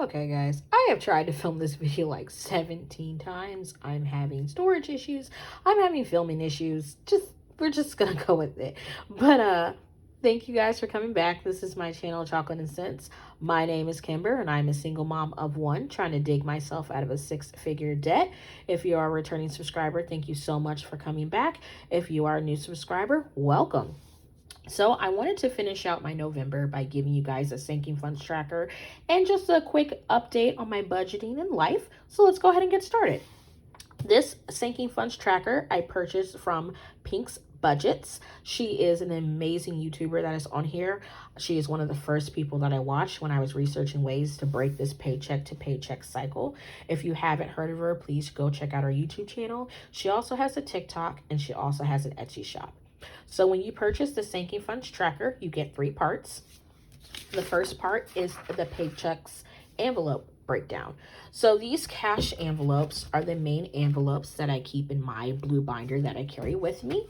Okay, guys, I have tried to film this video like 17 times. I'm having storage issues. I'm having filming issues. We're just gonna go with it. But thank you guys for coming back. This is my channel, Chocolate and Sense. My name is Kimber, and I'm a single mom of one trying to dig myself out of a six-figure debt. If you are a returning subscriber, thank you so much for coming back. If you are a new subscriber, welcome. So I wanted to finish out my November by giving you guys a sinking funds tracker and just a quick update on my budgeting and life. So let's go ahead and get started. This sinking funds tracker I purchased from Pink's Budgets. She is an amazing YouTuber that is on here. She is one of the first people that I watched when I was researching ways to break this paycheck to paycheck cycle. If you haven't heard of her, please go check out her YouTube channel. She also has a TikTok and she also has an Etsy shop. So when you purchase the sinking funds tracker, you get 3 parts. The first part is the paychecks envelope breakdown. So these cash envelopes are the main envelopes that I keep in my blue binder that I carry with me.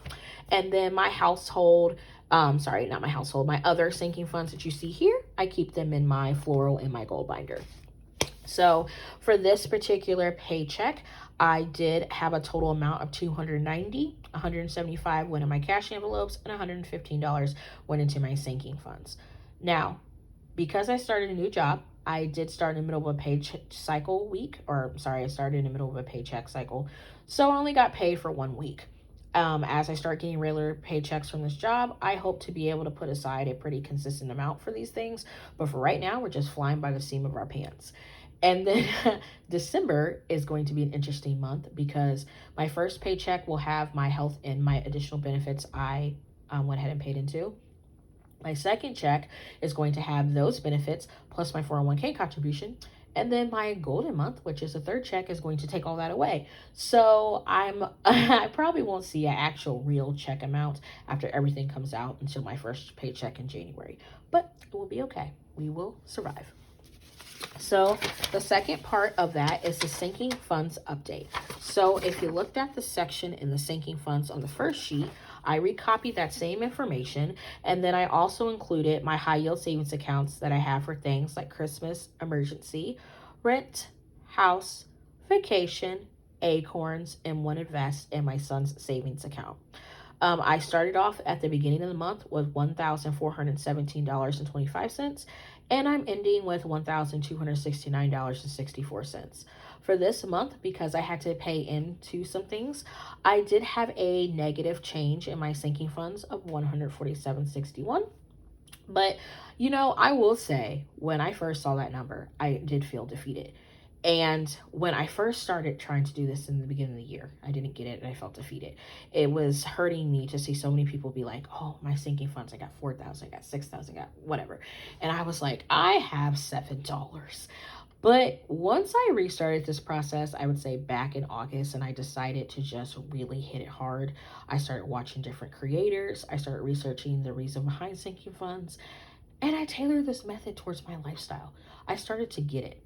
And then my household, sorry, not my household, my other sinking funds that you see here, I keep them in my floral and my gold binder. So for this particular paycheck, I did have a total amount of $290, $175 went in my cash envelopes, and $115 went into my sinking funds. Now, because I started a new job, I did start in the middle of a paycheck cycle week, I started in the middle of a paycheck cycle. So I only got paid for 1 week. As I start getting regular paychecks from this job, I hope to be able to put aside a pretty consistent amount for these things. But for right now, we're just flying by the seam of our pants. And then December is going to be an interesting month because my first paycheck will have my health and my additional benefits I went ahead and paid into. My second check is going to have those benefits plus my 401k contribution. And then my golden month, which is the third check, is going to take all that away. So I probably won't see an actual real check amount after everything comes out until my first paycheck in January. But it will be okay. We will survive. So the second part of that is the sinking funds update. So if you looked at the section in the sinking funds on the first sheet, I recopied that same information, and then I also included my high yield savings accounts that I have for things like Christmas, emergency, rent, house, vacation, acorns, and one invest in my son's savings account. I started off at the beginning of the month with $1,417.25, and I'm ending with $1,269.64. For this month, because I had to pay into some things, I did have a negative change in my sinking funds of $147.61. But, I will say, when I first saw that number, I did feel defeated. And when I first started trying to do this in the beginning of the year, I didn't get it and I felt defeated. It was hurting me to see so many people be like, oh, my sinking funds, I got 4,000, I got 6,000, I got whatever. And I was like, I have $7. But once I restarted this process, I would say back in August, and I decided to just really hit it hard. I started watching different creators. I started researching the reason behind sinking funds. And I tailored this method towards my lifestyle. I started to get it.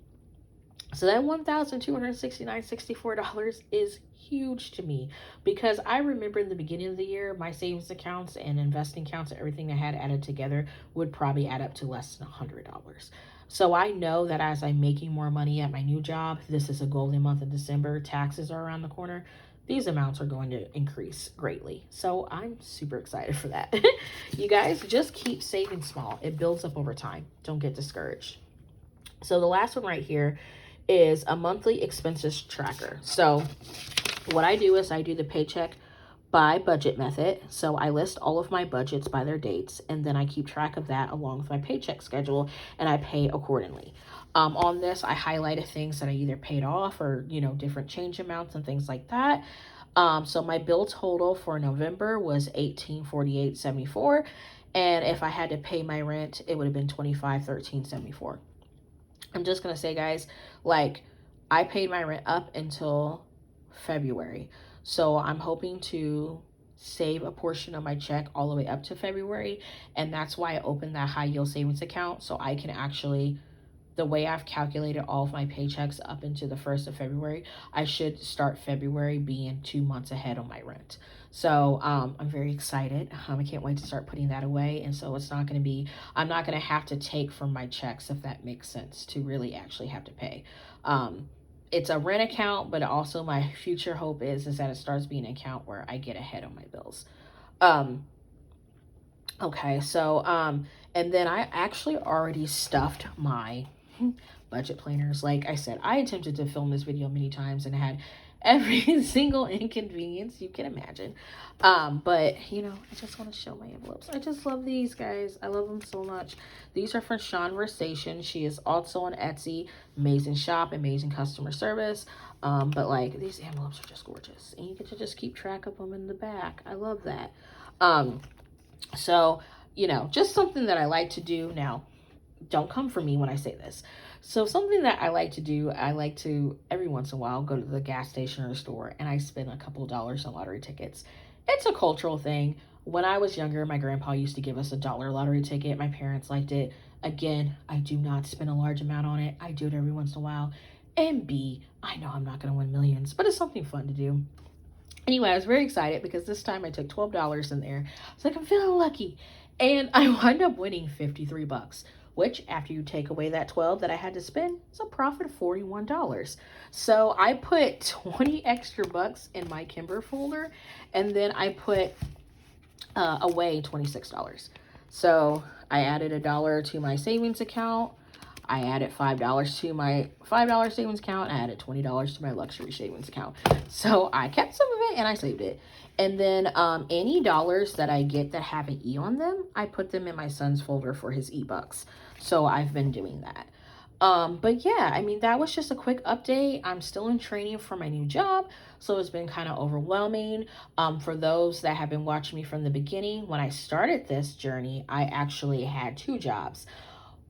So that $1,269.64 is huge to me because I remember in the beginning of the year, my savings accounts and investing accounts and everything I had added together would probably add up to less than $100. So I know that as I'm making more money at my new job, this is a golden month in December, taxes are around the corner, these amounts are going to increase greatly. So I'm super excited for that. You guys, just keep saving small. It builds up over time. Don't get discouraged. So the last one right here is a monthly expenses tracker. So what I do is I do the paycheck by budget method. So I list all of my budgets by their dates, and then I keep track of that along with my paycheck schedule, and I pay accordingly. On this, I highlighted things that I either paid off or, different change amounts and things like that. So my bill total for November was $1848.74. And if I had to pay my rent, it would have been $2513.74. I'm just going to say, guys, I paid my rent up until February. So I'm hoping to save a portion of my check all the way up to February. And that's why I opened that high yield savings account. So I can actually the way I've calculated all of my paychecks up into the 1st of February, I should start February being 2 months ahead on my rent. So I'm very excited. I can't wait to start putting that away. And so it's not going to be, I'm not going to have to take from my checks, if that makes sense, to really actually have to pay. It's a rent account, but also my future hope is that it starts being an account where I get ahead on my bills. Okay, so and then I actually already stuffed my budget planners. Like I said, I attempted to film this video many times and had every single inconvenience you can imagine. But you know, I just want to show my envelopes. I just love these, guys. I love them so much. These are from Versation. She is also on Etsy. Amazing shop, amazing customer service. But like, these envelopes are just gorgeous, and you get to just keep track of them in the back. I love that. So, you know, just something that I like to do. Now, don't come for me when I say this. So something that I like to do, I like to every once in a while go to the gas station or the store and I spend a couple of dollars on lottery tickets. It's a cultural thing. When I was younger, my grandpa used to give us $1 lottery ticket. My parents liked it. Again, I do not spend a large amount on it. I do it every once in a while. And B, I know I'm not going to win millions, but it's something fun to do. Anyway, I was very excited because this time I took $12 in there. I was like, I'm feeling lucky. And I wound up winning $53, which after you take away that 12 that I had to spend, it's a profit of $41. So I put 20 extra bucks in my Kimber folder, and then I put away $26. So I added $1 to my savings account. I added $5 to my $5 savings account. I added $20 to my luxury savings account. So I kept some of it and I saved it. And then any dollars that I get that have an E on them, I put them in my son's folder for his e-bucks. So I've been doing that. But yeah, I mean, that was just a quick update. I'm still in training for my new job, so it's been kind of overwhelming. For those that have been watching me from the beginning, when I started this journey, I actually had 2 jobs.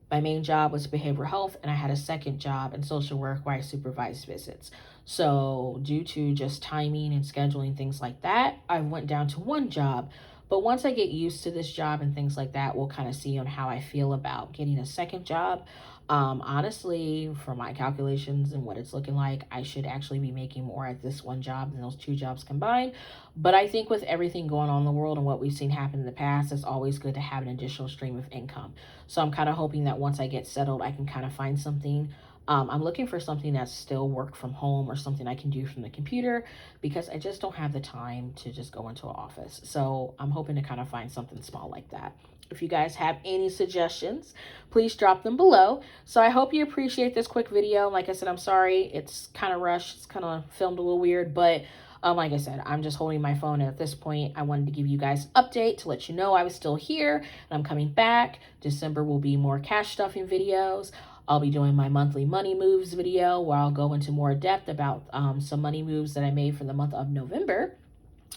My main job was behavioral health, and I had a second job in social work where I supervised visits. So due to just timing and scheduling things like that, I went down to 1 job. But once I get used to this job and things like that, we'll kind of see on how I feel about getting a second job. Honestly, for my calculations and what it's looking like, I should actually be making more at this 1 job than those 2 jobs combined. But I think with everything going on in the world and what we've seen happen in the past, it's always good to have an additional stream of income. So I'm kind of hoping that once I get settled, I can kind of find something. I'm looking for something that's still work from home or something I can do from the computer, because I just don't have the time to just go into an office. So I'm hoping to kind of find something small like that. If you guys have any suggestions, please drop them below. So I hope you appreciate this quick video. Like I said, I'm sorry. It's kind of rushed. It's kind of filmed a little weird, but like I said, I'm just holding my phone. And at this point, I wanted to give you guys an update to let you know I was still here and I'm coming back. December will be more cash stuffing videos. I'll be doing my monthly money moves video where I'll go into more depth about some money moves that I made for the month of November.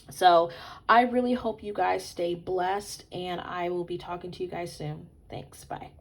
So I really hope you guys stay blessed, and I will be talking to you guys soon. Thanks. Bye.